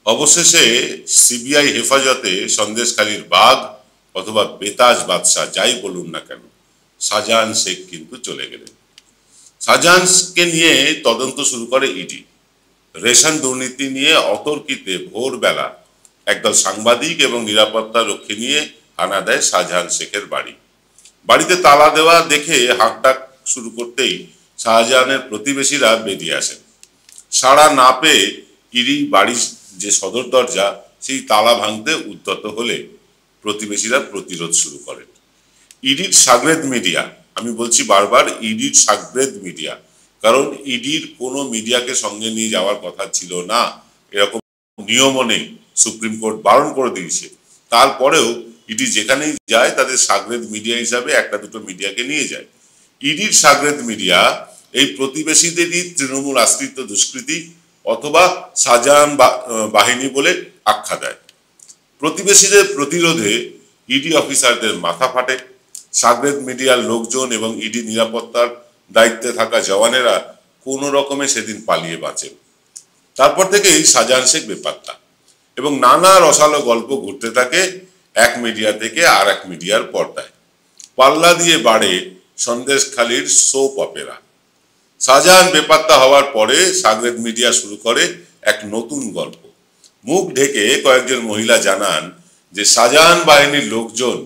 অবশেষে সিবিআই হেফাজতে সন্দেশখালীর বাঘ অথবা বেতাজ বাদশাহ যাই বলুন না কেন, শাহজাহান শেখ কিন্তু চলে গেলেন। শাহজাহানকে নিয়ে তদন্ত শুরু করে ইডি। রেশন দুর্নীতি নিয়ে অতর্কিতে ভোরবেলা একদল সাংবাদিক এবং নিরাপত্তা রক্ষী নিয়ে হানা দেয় শাহজাহান শেখের বাড়ি। বাড়িতে তালা দেওয়া দেখে হাঁকডাক শুরু করতেই শাহজাহানের প্রতিবেশীরা বেরিয়ে আসেন। সাড়া না পেয়ে ইডি বাড়ির যে সদর দরজা সেই তালা ভাঙতে উদ্যত হলে প্রতিবেশীরা প্রতিরোধ শুরু করেন। ইডির সাগরেদ মিডিয়া, আমি বলছি বারবার ইডির সাগরেদ মিডিয়া, কারণ ইডির কোনো মিডিয়াকে সঙ্গে নিয়ে যাওয়ার কথা ছিল না, এরকম নিয়মও নেই, সুপ্রিম কোর্ট বারণ করে দিয়েছে। তারপরেও ইডি যেখানেই যায় তাদের সাগরেদ মিডিয়া হিসাবে একটা দুটো মিডিয়াকে নিয়ে যায়। ইডির সাগরেদ মিডিয়া এই প্রতিবেশীদেরই তৃণমূল আশ্রিত দুষ্কৃতী অথবা শাহজাহান বাহিনী বলে আখ্যা দেয়। প্রতিবেশীদের প্রতিরোধে ইডি অফিসারদের মাথা ফাটে। সাগরেদ মিডিয়ার লোকজন এবং ইডি নিরাপত্তার দায়িত্বে থাকা জওয়ানেরা কোনো রকমে সেদিন পালিয়ে বাঁচেন। তারপর থেকেই শাহজাহান শেখ বেপাত্তা এবং নানা রসালো গল্প ঘুরতে থাকে এক মিডিয়া থেকে আর এক মিডিয়ার পর্দায়। পাল্লা দিয়ে বাড়ে সন্দেশখালীর সোপ অপেরা। শাহজাহান বেপাত্তা হওয়ার পরে সাগরেদ মিডিয়া শুরু করে এক নতুন গল্প। মুখ ঢেকে কয়েকজন মহিলা জানান যে শাহজাহান বাহিনীর লোকজন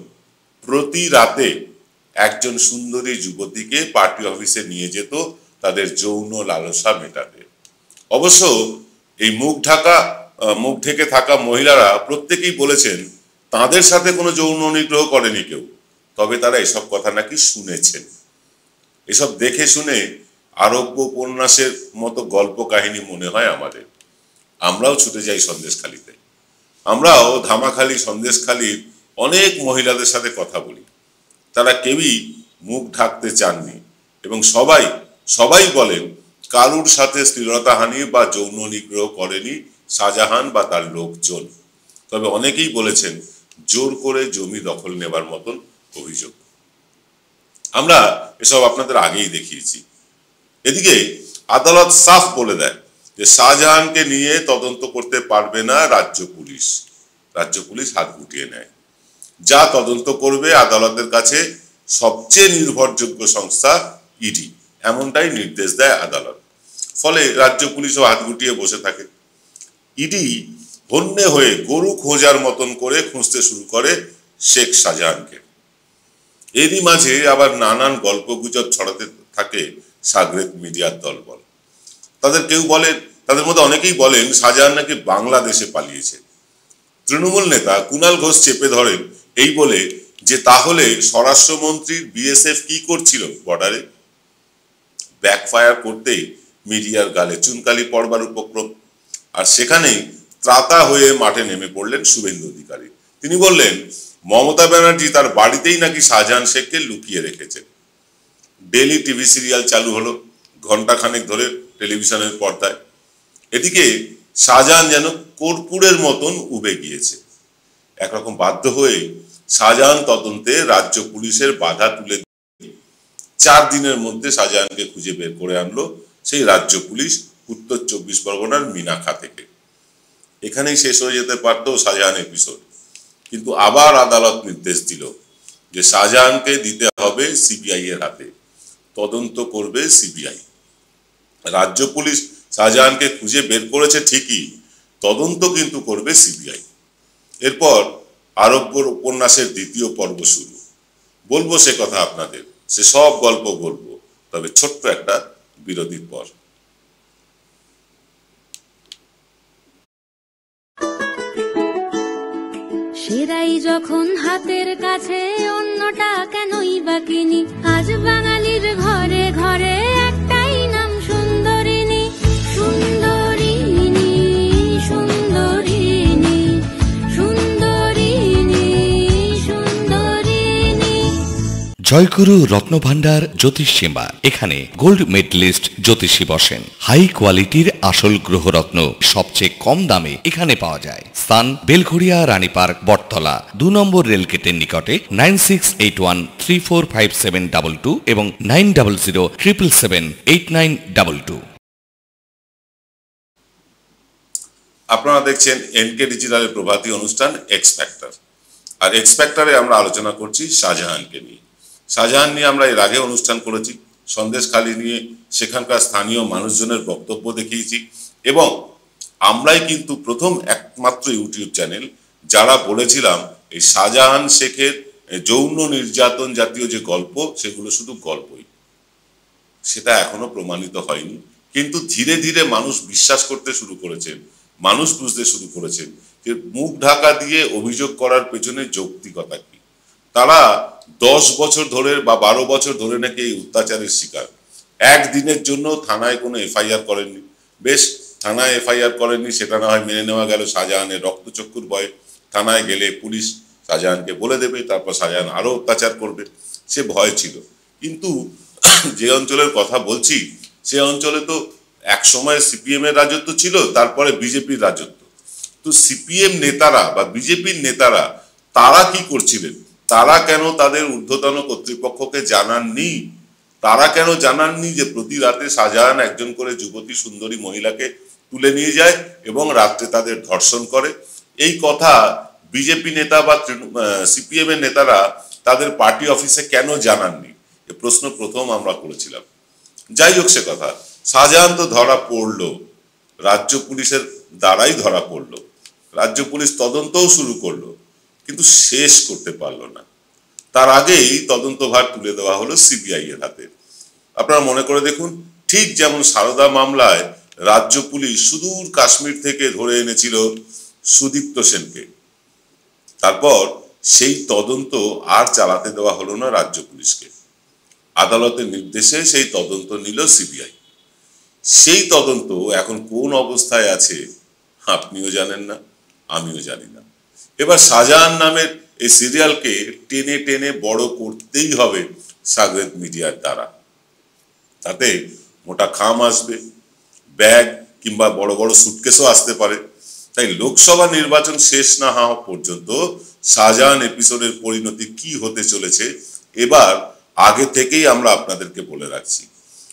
প্রতি রাতে একজন সুন্দরী যুবতীকে পার্টি অফিসে নিয়ে যেত তাদের যৌন লালসা মেটাতে। অবশ্য এই মুখ ঢেকে থাকা মহিলারা প্রত্যেকেই বলেছেন তাদের সাথে কোনো যৌন নিগ্রহ করেনি কেউ, তবে তারা এসব কথা নাকি শুনেছেন। এসব দেখে শুনে আরব্য উপন্যাসের মতো গল্প কাহিনী মনে হয় আমাদের। আমরাও ছুটে যাই সন্দেশখালীতে। আমরাও ধামাখালি সন্দেশখালীর অনেক মহিলাদের সাথে কথা বলি। তারা কেউই মুখ ঢাকতে চাননি এবং সবাই বলেন কারুর সাথে শ্লীলতাহানি বা যৌন নিগ্রহ করেনি শাহজাহান বা তার লোকজন। তবে অনেকেই বলেছেন জোর করে জমি দখল নেবার মতন অভিযোগ। আমরা এসব আপনাদের আগেই দেখিয়েছি। এদিকে আদালত সাফ বলে দেয় যে শাহজাহানকে নিয়ে তদন্ত করতে পারবে না রাজ্য পুলিশ। রাজ্য পুলিশ হাত গুটিয়ে নেয়। যা তদন্ত করবে আদালতের কাছে সবচেয়ে নির্ভরযোগ্য সংস্থা ইডি, এমনটাই নির্দেশ দেয় আদালত। ফলে রাজ্য পুলিশও হাত গুটিয়ে বসে থাকে। ইডি হন্যে হয়ে গরু খোঁজার মতন করে খুঁজতে শুরু করে শেখ শাহজাহানকে। এরই মাঝে আবার নানান গল্পগুজব ছড়াতে থাকে সাগরেদ মিডিয়ার দলবল। তাদের মধ্যে অনেকেই বলেন শাহজাহান নাকি বাংলাদেশে পালিয়েছে। তৃণমূল নেতা কুণাল ঘোষ চেপে ধরেন এই বলে যে তাহলে স্বরাষ্ট্রমন্ত্রীর বিএসএফ কি করছিল বর্ডারে। ব্যাকফায়ার করতেই মিডিয়ার গালে চুনকালি পড়বার উপক্রম। আর সেখানেই ত্রাতা হয়ে মাঠে নেমে পড়লেন শুভেন্দু অধিকারী। তিনি বললেন মমতা ব্যানার্জি তার বাড়িতেই নাকি শাহজাহান শেখকে লুকিয়ে রেখেছেন। ডেলি টিভি সিরিয়াল চালু হলো ঘন্টাখানেক ধরে টেলিভিশনের পর্দায়। এদিকে শাহজাহান যেন কর্পূরের মতন উবে গিয়েছে। একরকম বাধ্য হয়ে শাহজাহান তদন্তে রাজ্য পুলিশের বাধা তুলে 4 দিনের মধ্যে শাহজাহানকে খুঁজে বের করে আনলো সেই রাজ্য পুলিশ উত্তর 24 পরগনার মিনাখা থেকে। এখানেই শেষ হয়ে যেতে পারতো শাহজাহান এপিসোড, কিন্তু আবার আদালত নির্দেশ দিল যে শাহজাহানকে দিতে হবে সিবিআই এর হাতে, তদন্ত করবে সিবিআই। রাজ্য পুলিশ শাহজাহানকে খুঁজে বের করেছে ঠিকই, তদন্ত কিন্তু করবে সিবিআই। এরপর আরব্যর উপন্যাসের দ্বিতীয় পর্ব শুরু। বলবো সে কথা আপনাদের, সে সব গল্প বলবো, তবে ছোট্ট একটা বিরতির পর। সেরাই যখন হাতের কাছে অন্যটা কেনই বা কিনি। আজ বাঙালির ঘরে ঘরে একটাই নাম সুন্দরিনী, সুন্দরিনী, সুন্দরিনী, সুন্দরিনী, সুন্দরিনী। জয়গুরু রত্নভান্ডার জ্যোতিষ সীমা। এখানে গোল্ড মেডেলিস্ট জ্যোতিষী বসেন। হাই কোয়ালিটির আসল গ্রহরত্ন সবচেয়ে কম দামে এখানে পাওয়া যায়। স্থান বেলঘড়িয়া রানী পার্ক বটতলা 2 নম্বর রেলগেটের নিকটে। 9681345722 এবং 9007778922। আপনারা দেখছেন এনকে ডিজিটালের প্রভাতী অনুষ্ঠান এক্স ফ্যাক্টর। আর এক্স ফ্যাক্টরে আমরা আলোচনা করছি শাহজাহানকে নিয়ে। শাহজাহান নিয়ে আমরা এর আগে অনুষ্ঠান করেছি, সন্দেশখালী নিয়ে সেখানকার স্থানীয় মানুষজনের বক্তব্য দেখিয়েছি, এবং আমরাই কিন্তু প্রথম একমাত্র ইউটিউব চ্যানেল যারা বলেছিলাম এই শাহজাহান শেখের যৌন নির্যাতন জাতীয় যে গল্প, সেগুলো শুধু গল্পই, সেটা এখনো প্রমাণিত হয়নি। কিন্তু ধীরে ধীরে মানুষ বিশ্বাস করতে শুরু করেছেন, মানুষ বুঝতে শুরু করেছেন যে মুখ ঢাকা দিয়ে অভিযোগ করার পেছনে যৌক্তিকতা কি। তারা 10 বছর ধরে বা 12 বছর ধরে নাকি এই অত্যাচারের শিকার। একদিনের জন্য থানায় কোনো এফআইআর করেননি। বেশ, থানায় এফআইআর করেননি, সেটা না হয় মেনে নেওয়া গেল। শাহজাহানের রক্তচক্ষুর ভয়ে থানায় গেলে পুলিশ শাহজাহানকে বলে দেবে, তারপর শাহজাহান আরো অত্যাচার করবে, সে ভয় ছিল। কিন্তু যে অঞ্চলের কথা বলছি, সে অঞ্চলে তো এক সময় সিপিএম এর রাজত্ব ছিল, তারপরে বিজেপির রাজত্ব। তো সিপিএম নেতারা বা বিজেপির নেতারা তারা কি করছিলেন? তারা কেন তাদের ঊর্ধ্বতন কর্তৃপক্ষকে জানাননি? তারা কেন জানাননি যে প্রতি রাতে শাহজাহান একজন করে যুবতী সুন্দরী মহিলাকে তুলে নিয়ে যায় এবং রাত্রে তাদের ধর্ষণ করে? এই কথা বিজেপি নেতা বা সিপিএম এর নেতারা তাদের পার্টি অফিসে কেন জানাননি? এ প্রশ্ন প্রথম আমরা করেছিলাম। যাই হোক, সে কথা, শাহজাহান তো ধরা পড়লো, রাজ্য পুলিশের দ্বারাই ধরা পড়লো, রাজ্য পুলিশ তদন্তও শুরু করলো, কিন্তু শেষ করতে পারলো না। তার আগেই তদন্তভার তুলে দেওয়া হলো সিবিআই এর হাতে। আপনারা মনে করে দেখুন, ঠিক যেমন সারদা মামলায় রাজ্য পুলিশ সুদূর কাশ্মীর থেকে ধরে এনেছিল সুদীপ্ত সেনকে, তারপর সেই তদন্ত আর চালাতে দেওয়া হলো না রাজ্য পুলিশকে। আদালতের নির্দেশে সেই তদন্ত নিল সিবিআই। সেই তদন্ত এখন কোন অবস্থায় আছে আপনিও জানেন না, আমিও জানি না। এবার শাহজাহান নামের এই সিরিয়ালকে টেনে টেনে বড় করতেই হবে সাগরেদ মিডিয়ার দ্বারা। তাতে মোটা খাম আসবে, ব্যাগ কিংবা বড় বড় সুটকেসও আসতে পারে। তাই লোকসভা নির্বাচন শেষ না হওয়া পর্যন্ত শাহজাহান এপিসোডের পরিণতি কি হতে চলেছে এবার আগে থেকেই আমরা আপনাদেরকে বলে রাখছি।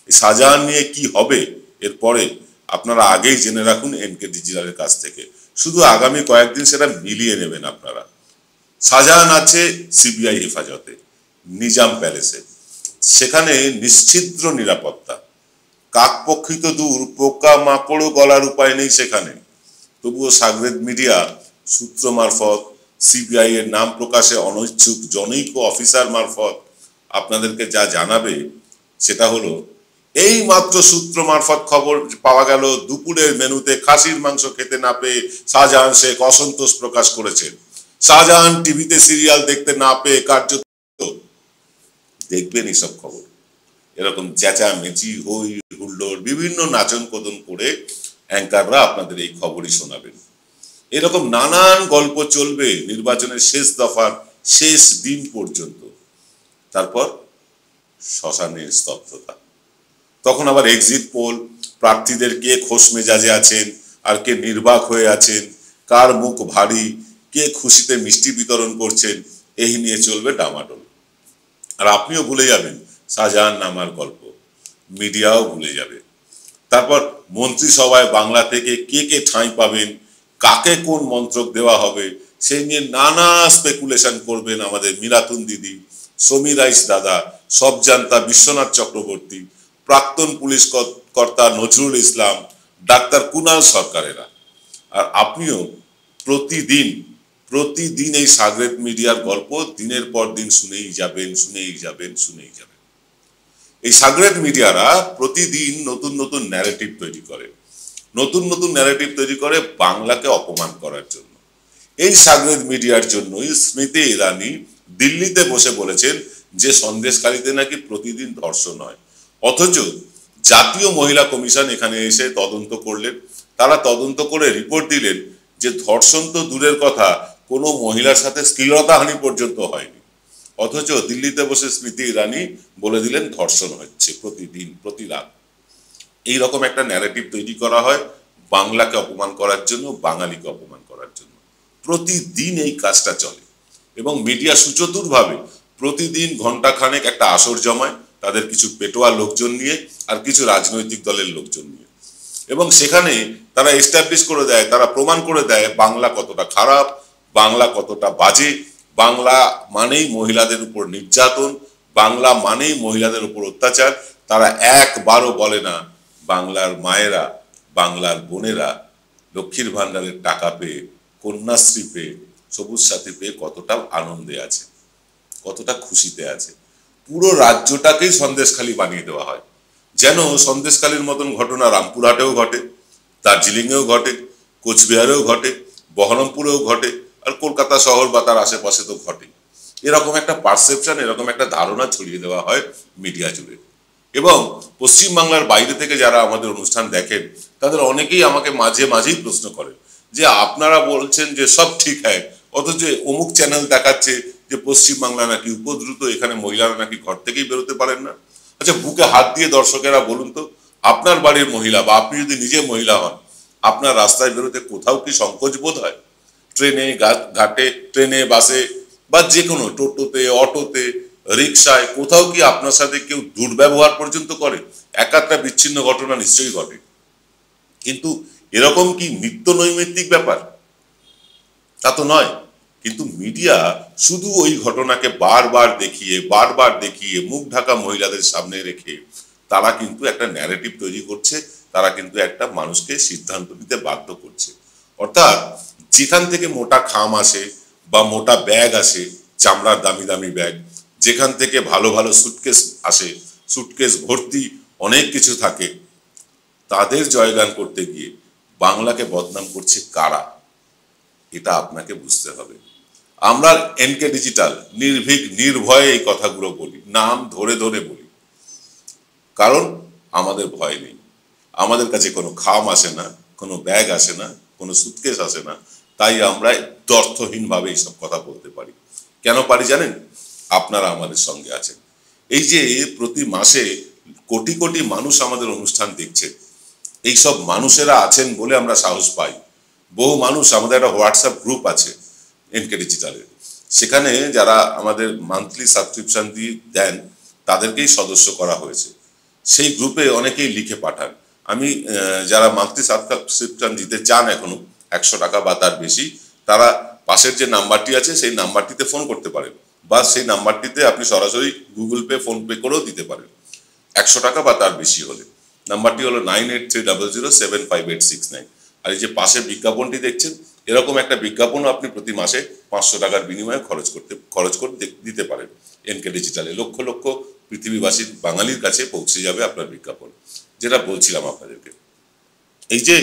শাহজাহান নিয়ে কি হবে এরপরে আপনারা আগেই জেনে রাখুন এনকে ডিজিটালের কাছ থেকে। শুধু আগামী কয়েকদিন সেটা মিলিয়ে নেবেন আপনারা। শাহজাহান আছে সিবিআই হেফাজতে, নিজাম প্যালেসে, সেখানে নিশ্ছিদ্র নিরাপত্তা, কাকপক্ষী তো দূর, পোকা মাকড়ও গলার উপায় নেই সেখানে। তবুও সাগরেদ মিডিয়া সূত্র মারফত, সিবিআই এর নাম প্রকাশে অনিচ্ছুক জনৈক অফিসার মারফত আপনাদেরকে যা জানাবে সেটা হলো, এই মাত্র সূত্র মারফত খবর পাওয়া গেল দুপুরের মেনুতে খাসির মাংস খেতে না পেয়ে শাহজাহান শেখ অসন্তোষ প্রকাশ করেছেন। শাহজাহান টিভিতে সিরিয়াল দেখতে না পেয়ে কার্যত দেখবেন এইসব খবর। এরকম চেঁচামেচি, হই হুল্লোড়, বিভিন্ন নাচন কোদন করে অ্যাঙ্কাররা আপনাদের এই খবরই শোনাবেন। এরকম নানান গল্প চলবে নির্বাচনের শেষ দফার শেষ দিন পর্যন্ত। তারপর শ্মশানের স্তব্ধতা। তখন আবার এক্সিট পোল, প্রার্থীদের কে খোশ মেজাজে আছেন আর কে নির্বাক হয়ে আছেন, কার মুখ ভারী, কে খুশিতে মিষ্টি বিতরণ করছেন, এই নিয়ে চলবে ডামাডোল। আর আপনিও ভুলে যাবেন শাহজাহান নামার গল্প, মিডিয়াও ভুলে যাবে। তারপর মন্ত্রিসভায় বাংলা থেকে কে কে ঠাঁই পাবেন, কাকে কোন মন্ত্রক দেওয়া হবে, সেই নিয়ে নানা স্পেকুলেশন করবেন আমাদের মিরাতুন দিদি, সমীর রাইস দাদা, সব জানতা বিশ্বনাথ চক্রবর্তী, প্রাক্তন পুলিশ কর্তা নজরুল ইসলাম, ডাক্তার কুনাল সরকারেরা। আর আপনিও প্রতিদিন এই সাগরেদ মিডিয়ার গল্প দিনের পর দিন শুনেই যাবেন। এই সাগরেদ মিডিয়ারা প্রতিদিন নতুন নতুন ন্যারেটিভ তৈরি করে বাংলাকে অপমান করার জন্য। এই সাগরেদ মিডিয়ার জন্যই স্মৃতি ইরানি দিল্লিতে বসে বলেছেন যে সন্দেশখালীতে নাকি প্রতিদিন ধর্ষণ হয়, অথচ জাতীয় মহিলা কমিশন এখানে এসে তদন্ত করলেন। তারা তদন্ত করে রিপোর্ট দিলেন যে ধর্ষণ তো দূরের কথা, কোনো মহিলার সাথে শ্লীলতাহানি পর্যন্ত হয়নি। অথচ দিল্লিতে বসে স্মৃতি ইরানি বলে দিলেন ধর্ষণ হচ্ছে প্রতিদিন, প্রতি রাত। এইরকম একটা ন্যারেটিভ তৈরি করা হয় বাংলাকে অপমান করার জন্য, বাঙালিকে অপমান করার জন্য। প্রতিদিন এই কাজটা চলে এবং মিডিয়া সুচতুরভাবে প্রতিদিন ঘন্টাখানেক একটা আসর জমায় তাদের কিছু পেটোয়া লোকজন নিয়ে আর কিছু রাজনৈতিক দলের লোকজন নিয়ে। এবং সেখানে তারা এস্টাবলিশ করে দেয়, তারা প্রমাণ করে দেয় বাংলা কতটা খারাপ, বাংলা কতটা বাজে, বাংলা মানেই মহিলাদের উপর নির্যাতন, বাংলা মানেই মহিলাদের উপর অত্যাচার। তারা একবারও বলে না বাংলার মায়েরা, বাংলার বোনেরা লক্ষ্মীর ভাণ্ডারের টাকা পেয়ে, কন্যাশ্রী পেয়ে, সবুজ সাথী পেয়ে কতটা আনন্দে আছে, কতটা খুশিতে আছে। পুরো রাজ্যটাকেই সন্দেশখালী বানিয়ে দেওয়া হয়, যেন সন্দেশখালীর মতন ঘটনা রামপুরহাটেও ঘটে, দার্জিলিংয়েও ঘটে, কোচবিহারেও ঘটে, বহরমপুরেও ঘটে, আর কলকাতা শহর বা তার আশেপাশে তো ঘটে। এরকম একটা পারসেপশন, এরকম একটা ধারণা ছড়িয়ে দেওয়া হয় মিডিয়া জুড়ে। এবং পশ্চিমবাংলার বাইরে থেকে যারা আমাদের অনুষ্ঠান দেখেন তাদের অনেকেই আমাকে মাঝে মাঝেই প্রশ্ন করেন যে আপনারা বলছেন যে সব ঠিক হয়, অথচ অমুক চ্যানেল দেখাচ্ছে যে পশ্চিমবাংলা নাকি উপদ্রুত, এখানে মহিলারা নাকি ঘর থেকেই বেরোতে পারেন না। আচ্ছা, বুকে হাত দিয়ে দর্শকেরা বলুন তো, আপনার বাড়ির মহিলা বা আপনি যদি নিজে মহিলা হন, আপনার রাস্তায় বেরোতে কোথাও কি সংকোচ বোধ হয়? ট্রেনে, ঘাটে, ট্রেনে, বাসে বা যে কোনো টোটোতে, অটোতে, রিক্সায় কোথাও কি আপনার সাথে কেউ দুর্ব্যবহার পর্যন্ত করে? একটা বিচ্ছিন্ন ঘটনা নিশ্চয়ই ঘটে, কিন্তু এরকম কি নিত্য নৈমিত্তিক ব্যাপার? তা তো নয়। কিন্তু মিডিয়া শুধু ওই ঘটনাকে বারবার দেখিয়ে মুখ ঢাকা মহিলাদের সামনে রেখে তারা কিন্তু একটা ন্যারেটিভ তৈরি করছে, তারা কিন্তু একটা মানুষকে সিদ্ধান্ত নিতে বাধ্য করছে। অর্থাৎ যেখান থেকে মোটা খাম আসে বা মোটা ব্যাগ আসে, চামড়ার দামি দামি ব্যাগ, যেখান থেকে ভালো ভালো সুটকেস আসে, সুটকেস ভর্তি অনেক কিছু থাকে, তাদের জয়গান করতে গিয়ে বাংলাকে বদনাম করছে কারা, এটা আপনাকে বুঝতে হবে। আমরা এনকে ডিজিটাল নির্ভীক নির্ভয়ে এই কথাগুলো বলি, নাম ধরে ধরে বলি, কারণ আমাদের ভয় নেই। আমাদের কাছে কোনো খাম আসে না, কোনো ব্যাগ আসে না, কোনো সুটকেস আসে না, তাই আমরা অর্থহীনভাবে এইসব কথা বলতে পারি। কেন পারি জানেন? আপনারা আমাদের সঙ্গে আছেন। এই যে প্রতি মাসে কোটি কোটি মানুষ আমাদের অনুষ্ঠান দেখছে, এইসব মানুষেরা আছেন বলে আমরা সাহস পাই। বহু মানুষ, আমাদের একটা হোয়াটসঅ্যাপ গ্রুপ আছে এনকে ডিজিটালের, সেখানে যারা আমাদের মান্থলি সাবস্ক্রিপশন দিয়ে দেন তাদেরকেই সদস্য করা হয়েছে। সেই গ্রুপে অনেকেই লিখে পাঠান, আমি যারা মান্থলি সাবস্ক্রিপশন দিতে চান এখনো 100 টাকা বা তার বেশি, তারা পাশের যে নাম্বারটি আছে সেই নাম্বারটিতে ফোন করতে পারেন, বা সেই নাম্বারটিতে আপনি সরাসরি গুগল পে, ফোন পে করেও দিতে পারেন 100 টাকা বা তার বেশি হলে। নাম্বারটি হলো 9830075869। আর এই যে পাশে বিজ্ঞাপনটি দেখছেন, এরকম একটা বিজ্ঞাপনও আপনি প্রতি মাসে 500 টাকার বিনিময়ে খরচ করে দিতে পারেন এনকে ডিজিটালে। লক্ষ লক্ষ পৃথিবীবাসীর বাঙালির কাছে পৌঁছে যাবে আপনার বিজ্ঞাপন। যেটা বলছিলাম আপনাদেরকে, এই যে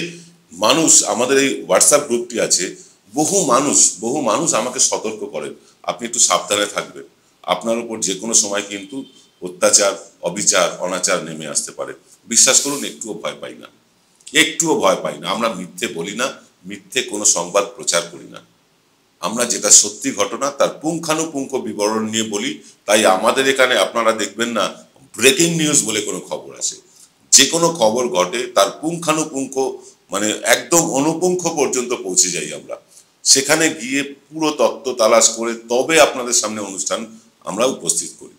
মানুষ, আমাদের এই হোয়াটসঅ্যাপ গ্রুপটি আছে, বহু মানুষ আমাকে সতর্ক করেন, আপনি একটু সাবধানে থাকবেন, আপনার উপর যে কোনো সময় কিন্তু অত্যাচার, অবিচার, অনাচার নেমে আসতে পারে। বিশ্বাস করুন, একটুও ভয় পাই না, একটুও ভয় পাই না। আমরা মিথ্যে বলি না, মিথ্যে কোনো সংবাদ প্রচার করি না। আমরা যেটা সত্যি ঘটনা তার পুঙ্খানুপুঙ্খ বিবরণ নিয়ে বলি। তাই আমাদের এখানে আপনারা দেখবেন না ব্রেকিং নিউজ বলে কোনো খবর আসে। যে কোনো খবর ঘটে তার পুঙ্খানুপুঙ্খ, মানে একদম অনুপুঙ্খ পর্যন্ত পৌঁছে যাই আমরা। সেখানে গিয়ে পুরো তত্ত্ব তালাশ করে তবে আপনাদের সামনে অনুষ্ঠান আমরা উপস্থিত করি।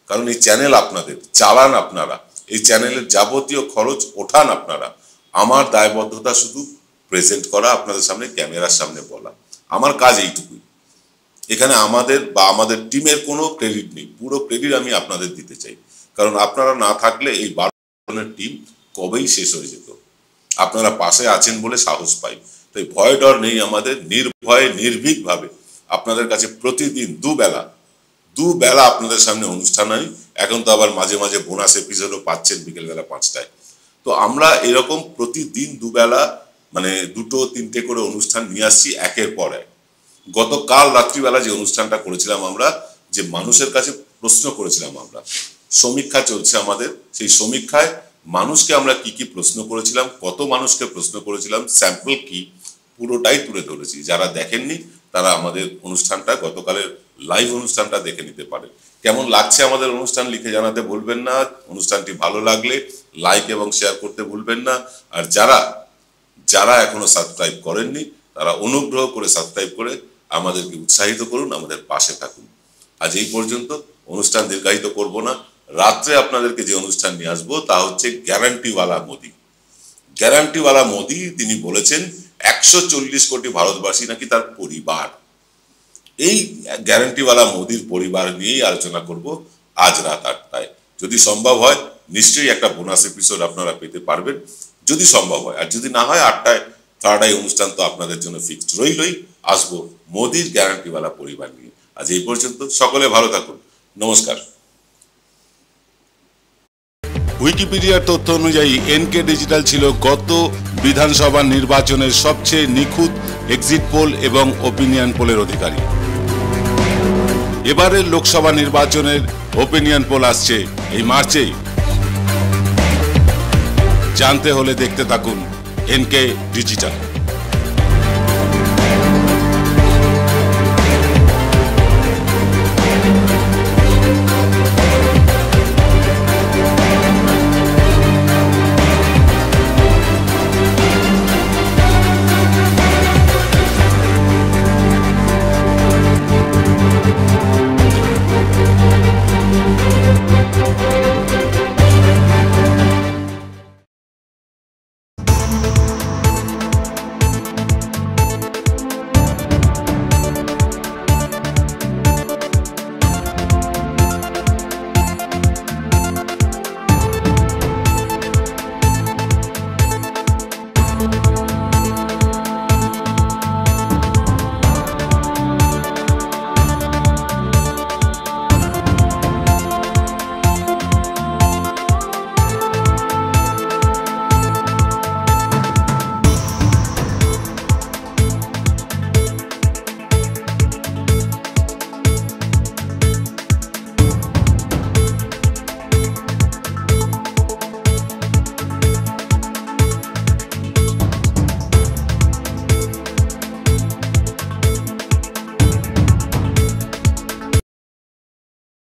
কারণ এই চ্যানেল আপনাদের, চালান আপনারা, এই চ্যানেলের যাবতীয় খরচ ওঠান আপনারা। আমার দায়বদ্ধতা শুধু প্রেজেন্ট করা, আপনাদের সামনে ক্যামেরার সামনে বলা, আমার কাজ এইটুকুই। এখানে আমাদের বা আমাদের টিমের কোনো ক্রেডিট নেই, পুরো ক্রেডিট আমি আপনাদের দিতে চাই। কারণ আপনারা না থাকলে এই 12 জনের টিম কবেই শেষ হয়ে যেত। আপনারা পাশে আছেন বলে সাহস পাই। তাই ভয় ডর নেই আমাদের, নির্ভয়ে নির্ভীকভাবে আপনাদের কাছে প্রতিদিন দুবেলা আপনাদের সামনে অনুষ্ঠান হয়। এখন তো আবার মাঝে মাঝে বোনাস এপিসোডও পাচ্ছেন বিকেলবেলা 5টায়। তো আমরা এরকম প্রতিদিন দুবেলা, মানে 2-3টে করে অনুষ্ঠান নিয়ে আসছি একের পর এক। গতকাল রাত্রিবেলা যে অনুষ্ঠানটা করেছিলাম আমরা, যে মানুষের কাছে প্রশ্ন করেছিলাম আমরা, সমীক্ষা চলছে আমাদের, সেই সমীক্ষায় মানুষকে আমরা কি কি প্রশ্ন করেছিলাম, কত মানুষকে প্রশ্ন করেছিলাম, স্যাম্পল কি, পুরোটাই তুলে ধরেছি। যারা দেখেননি তারা আমাদের অনুষ্ঠানটা, গতকালের লাইভ অনুষ্ঠানটা দেখে নিতে পারে। কেমন লাগছে আমাদের অনুষ্ঠান লিখে জানাতে ভুলবেন না। অনুষ্ঠানটি ভালো লাগলে লাইক এবং শেয়ার করতে ভুলবেন না। আর যারা এখনো সাবস্ক্রাইব করেননি তারা অনুগ্রহ করে সাবস্ক্রাইব করে আমাদেরকে উৎসাহিত করুন, আমাদের পাশে থাকুন। আজ এই পর্যন্ত, অনুষ্ঠান দীর্ঘায়িত করব না। রাত্রে আপনাদেরকে যে অনুষ্ঠান নিয়ে আসবো তা হচ্ছে গ্যারান্টিওয়ালা মোদি। গ্যারান্টিওয়ালা মোদি তিনি বলেছেন 140 কোটি ভারতবাসী নাকি তার পরিবার। এই গ্যারান্টিওয়ালা মোদির পরিবার নিয়েই আলোচনা করব আজ রাত 8টায়। যদি সম্ভব হয় নিশ্চয়ই একটা বোনাস এপিসোড আপনারা পেতে পারবেন, যদি সম্ভব হয়। আর যদি না হয় 8টায় থার্ড আই অনুষ্ঠান তো আপনাদের জন্য ফিক্সড রইলই। আসবো মোদির গ্যারান্টিওয়ালা পরিবার নিয়ে। আজ এই পর্যন্ত, সকলে ভালো থাকুন, নমস্কার। উইকিপিডিয়ার তথ্য অনুযায়ী এনকে ডিজিটাল ছিল গত বিধানসভা নির্বাচনের সবচেয়ে নিখুঁত এক্সিট পোল এবং ওপিনিয়ন পোলের অধিকারী। এবারের লোকসভা নির্বাচনের ওপিনিয়ন পোল আসছে এই মার্চেই। জানতে হলে দেখতে থাকুন এনকে ডিজিটাল।